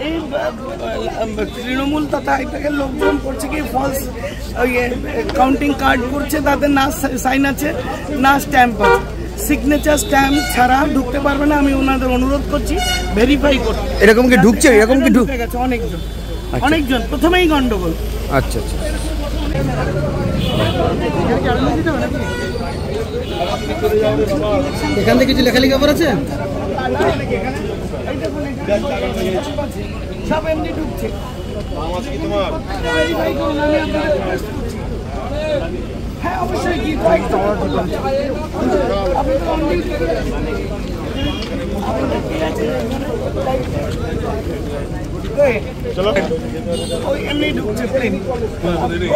এই তৃণমূল তথা হাইটেকের লোকজন করছে কি ফলস কাউন্টিং কার্ড করছে, তাদের না সাইন আছে না স্ট্যাম্প আছে, সিগনেচার স্ট্যাম্প ছাড়া ঢুকতে পারবে না। আমি ওনাদের অনুরোধ করছি ভেরিফাই করতে। এরকম কি ঢুকছে? এরকম কি ঢুকে গেছে অনেকজন প্রথমেই গন্ডগোল। আচ্ছা আচ্ছা, এখান থেকে কিছু লেখালেখি খবর আছে? সব এমনি ঢুকছে। হ্যাঁ অবশ্যই কি চলো ওই এমনি ঢুকছে প্লেন।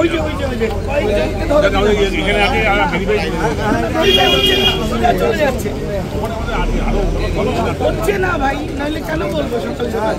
ওই যে চলে যাচ্ছে হচ্ছে না ভাই, নাহলে কেন বলবো সকাল সকাল।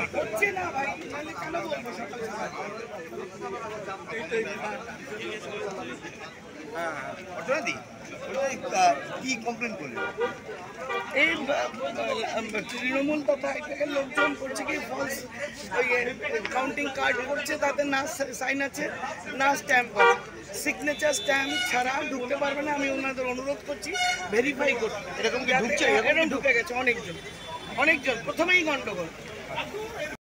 হচ্ছে না ভাই, নাহলে কেন বলবো সকাল সকাল। কি কমপ্লেন করলেন? এই তৃণমূল তথা হাইটেকের লোকজন করছে কি ফলস কাউন্টিং কার্ড করছে, তাদের না সাইন আছে না স্ট্যাম্প আছে, সিগনেচার স্ট্যাম্প ছাড়া ঢুকতে পারবে না। আমি ওনাদের অনুরোধ করছি ভেরিফাই করতে। এরকম কি ঢুকছে? এরকম ঢুকে গেছে অনেকজন প্রথমেই গন্ডগোল।